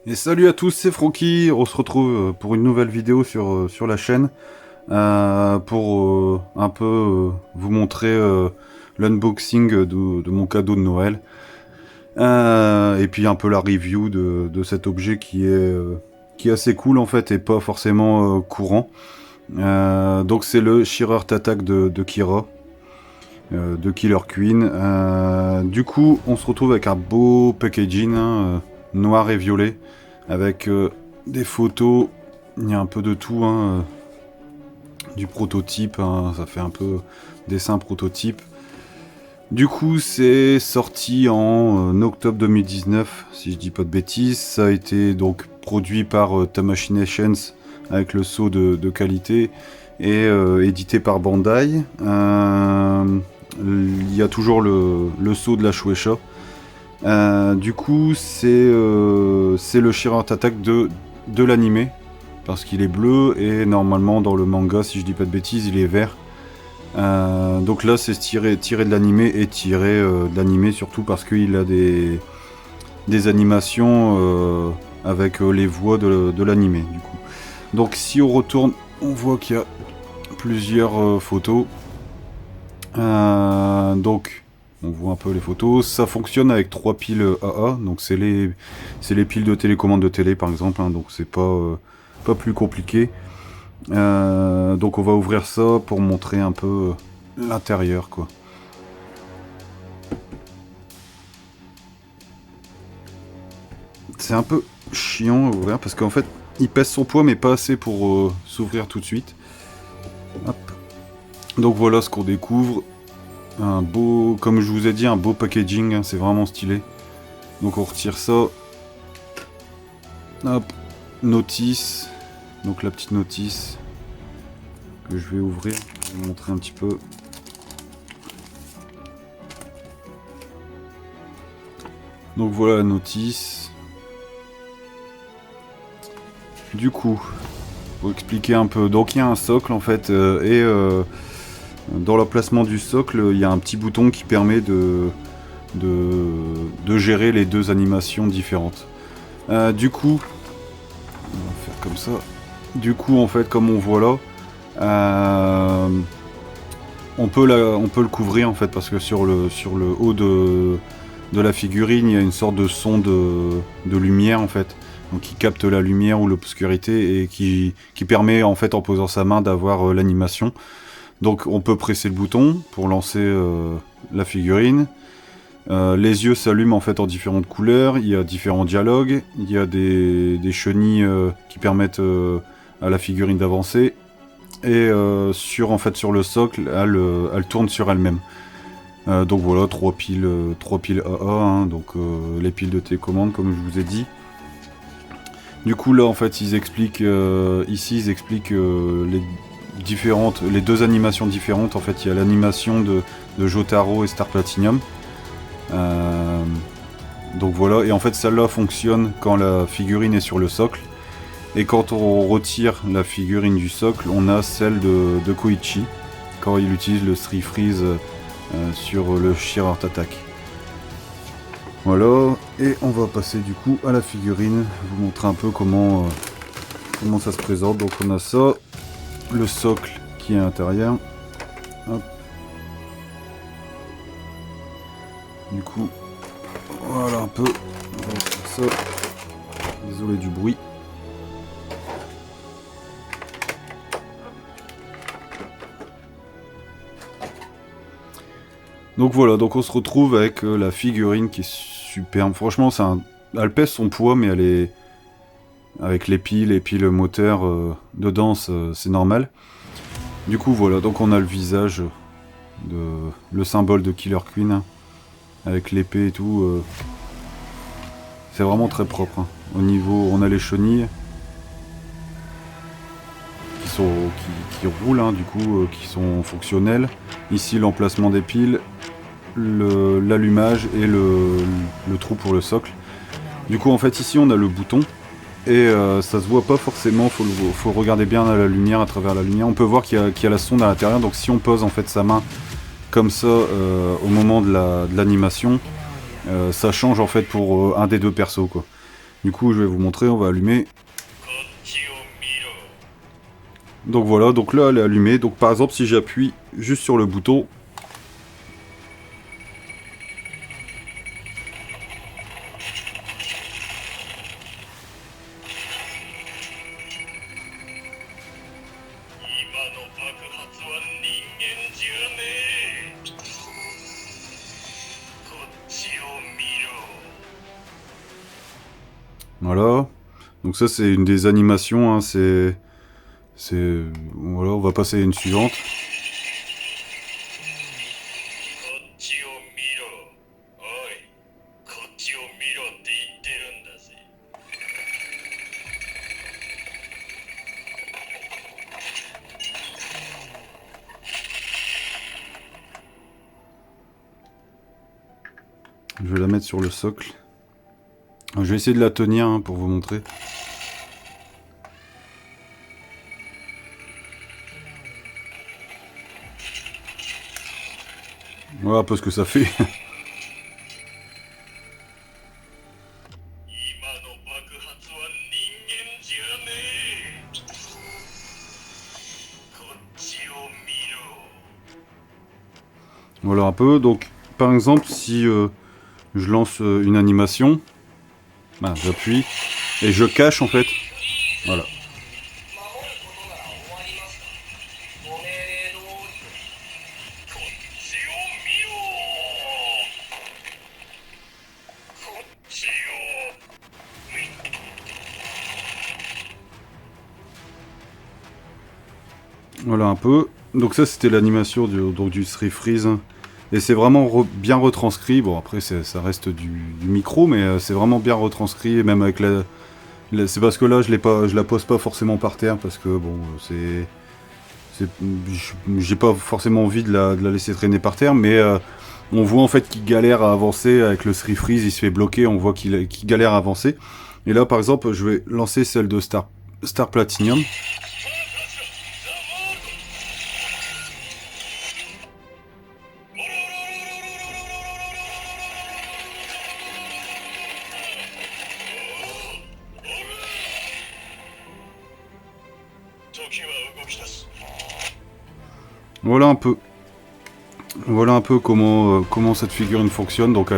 Et salut à tous, c'est Francky. On se retrouve pour une nouvelle vidéo sur la chaîne pour un peu vous montrer l'unboxing de mon cadeau de Noël. Et puis un peu la review de cet objet qui est assez cool en fait et pas forcément courant. Donc c'est le Shearer Attack de Kira, de Killer Queen. Du coup, on se retrouve avec un beau packaging noir et violet avec des photos. Il y a un peu de tout, du prototype, ça fait un peu dessin prototype. Du coup, c'est sorti en octobre 2019, si je dis pas de bêtises. Ça a été donc produit par Tamashinations avec le sceau de qualité et édité par Bandai. Il y a toujours le sceau de la Shueisha. Du coup, c'est le Shearer Attack de l'animé, parce qu'il est bleu, et normalement dans le manga, si je dis pas de bêtises, il est vert. Donc là, c'est tiré de l'animé, et tiré de l'animé surtout parce qu'il a des animations avec les voix de l'animé, du coup. Donc si on retourne, on voit qu'il y a plusieurs photos. Donc on voit un peu les photos. Ça fonctionne avec 3 piles AA, donc c'est les piles de télécommande de télé par exemple, donc c'est pas plus compliqué. Donc on va ouvrir ça pour montrer un peu l'intérieur, quoi. C'est un peu chiant à ouvrir parce qu'en fait il pèse son poids mais pas assez pour s'ouvrir tout de suite. Hop. Donc voilà ce qu'on découvre. Un beau, comme je vous ai dit, un beau packaging, c'est vraiment stylé. Donc on retire ça. Hop, notice. Donc la petite notice que je vais ouvrir pour vous montrer un petit peu. Donc voilà la notice. Du coup, pour expliquer un peu, donc il y a un socle en fait, dans l'emplacement du socle, il y a un petit bouton qui permet de gérer les deux animations différentes. Du coup, on va faire comme ça. Du coup, en fait, comme on voit là, on peut le couvrir en fait parce que sur le haut de la figurine, il y a une sorte de son de lumière en fait, donc qui capte la lumière ou l'obscurité et qui permet en fait en posant sa main d'avoir l'animation. Donc on peut presser le bouton pour lancer la figurine. Les yeux s'allument en fait en différentes couleurs, il y a différents dialogues, il y a des chenilles qui permettent à la figurine d'avancer. Et sur le socle, elle tourne sur elle-même. Donc voilà, 3 piles AA, donc les piles de télécommande comme je vous ai dit. Du coup là en fait ils expliquent les deux animations différentes. En fait il y a l'animation de Jotaro et Star Platinum. Donc voilà, et en fait celle-là fonctionne quand la figurine est sur le socle. Et quand on retire la figurine du socle, on a celle de Koichi, quand il utilise le Three Freeze sur le Shearer Attack. Voilà, et on va passer du coup à la figurine, vous montrer un peu comment ça se présente. Donc on a ça, le socle qui est à l'intérieur. Hop. Du coup, voilà un peu, on va faire ça. Désolé du bruit. Donc voilà, donc on se retrouve avec la figurine qui est superbe. Franchement, elle pèse son poids, mais elle est avec les piles et puis le moteur dedans, c'est normal. Du coup voilà, donc on a le visage le symbole de Killer Queen, avec l'épée et tout. C'est vraiment très propre. Au niveau, on a les chenilles qui roulent, du coup, qui sont fonctionnelles. Ici l'emplacement des piles, l'allumage et le trou pour le socle. Du coup en fait ici on a le bouton et ça se voit pas forcément, faut regarder bien à la lumière, à travers la lumière. On peut voir qu'il y a la sonde à l'intérieur, donc si on pose en fait sa main comme ça au moment de l'animation, ça change en fait pour un des deux persos, quoi. Du coup, je vais vous montrer, on va allumer. Donc voilà, donc là elle est allumée. Donc par exemple, si j'appuie juste sur le bouton, voilà. Donc ça c'est une des animations, hein, voilà, on va passer à une suivante. Je vais la mettre sur le socle. Je vais essayer de la tenir, hein, pour vous montrer. Voilà un peu ce que ça fait. Voilà un peu. Donc par exemple, si je lance une animation, bah, j'appuie et je cache en fait. Voilà. Voilà un peu. Donc ça c'était l'animation du Three Freeze. Et c'est vraiment bien retranscrit. Bon après ça reste du micro, mais c'est vraiment bien retranscrit. Et même avec c'est parce que là je la pose pas forcément par terre parce que bon j'ai pas forcément envie de la laisser traîner par terre, mais on voit en fait qu'il galère à avancer avec le Three Freeze, il se fait bloquer, on voit qu'il galère à avancer. Et là par exemple je vais lancer celle de Star Platinum. Voilà un peu. Voilà un peu comment cette figurine fonctionne. Donc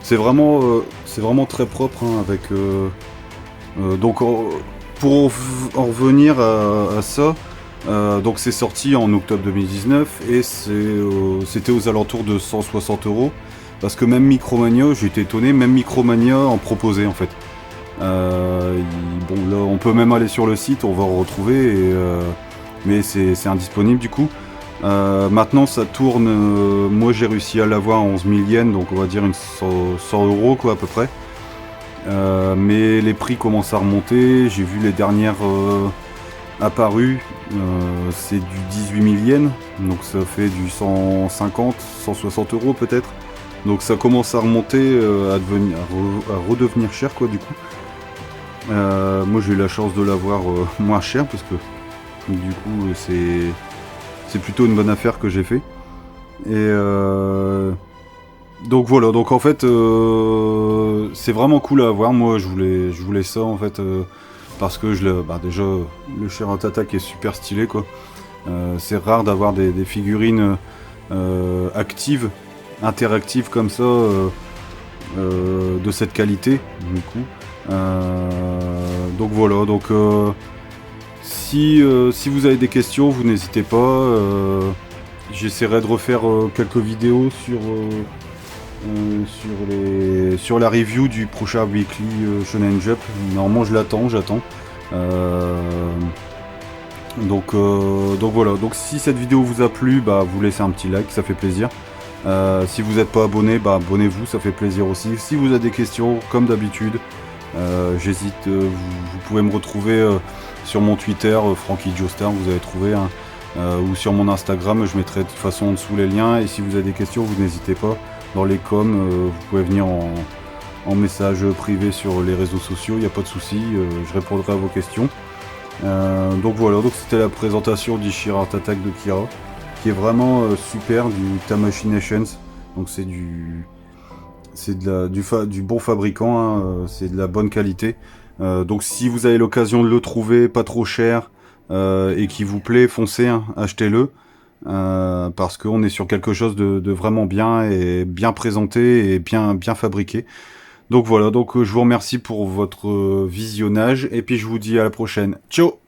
c'est vraiment très propre, hein, avec donc pour en revenir à ça, donc c'est sorti en octobre 2019 et c'était aux alentours de 160 €. Parce que même Micromania, j'étais étonné, même Micromania en proposait en fait. Bon là on peut même aller sur le site, on va en retrouver, mais c'est indisponible du coup. Maintenant ça tourne, moi j'ai réussi à l'avoir à 11 000 yens, donc on va dire 100 € quoi à peu près. Mais les prix commencent à remonter, j'ai vu les dernières apparues, c'est du 18 000 yens, donc ça fait du 150, 160 € peut-être. Donc ça commence à remonter, à redevenir cher quoi du coup. Moi j'ai eu la chance de l'avoir moins cher parce que du coup c'est plutôt une bonne affaire que j'ai fait. Et donc voilà, donc en fait c'est vraiment cool à avoir. Moi je voulais ça en fait, parce que déjà le Shirat Attack est super stylé quoi. C'est rare d'avoir des figurines actives, interactives comme ça, de cette qualité du coup. Donc voilà, donc si vous avez des questions, vous n'hésitez pas. J'essaierai de refaire quelques vidéos sur la review du prochain Weekly Shonen Jump. Normalement, j'attends. Donc voilà. Donc si cette vidéo vous a plu, bah vous laissez un petit like, ça fait plaisir. Si vous n'êtes pas abonné, bah abonnez-vous, ça fait plaisir aussi. Si vous avez des questions, comme d'habitude, j'hésite. Vous pouvez me retrouver sur mon Twitter, Frankie Joestar, vous avez trouvé, hein, ou sur mon Instagram, je mettrai de toute façon en dessous les liens. Et si vous avez des questions, vous n'hésitez pas. Dans les coms, vous pouvez venir en message privé sur les réseaux sociaux, il n'y a pas de souci, je répondrai à vos questions. Donc voilà, donc c'était la présentation d'Ishirat Attack de Kira, qui est vraiment super, du Tamashii Nations. Donc c'est C'est du bon fabricant, hein, c'est de la bonne qualité. Donc si vous avez l'occasion de le trouver pas trop cher et qui vous plaît, foncez, hein, achetez-le. Parce qu'on est sur quelque chose de vraiment bien et bien présenté et bien fabriqué. Donc voilà, donc je vous remercie pour votre visionnage et puis je vous dis à la prochaine. Ciao!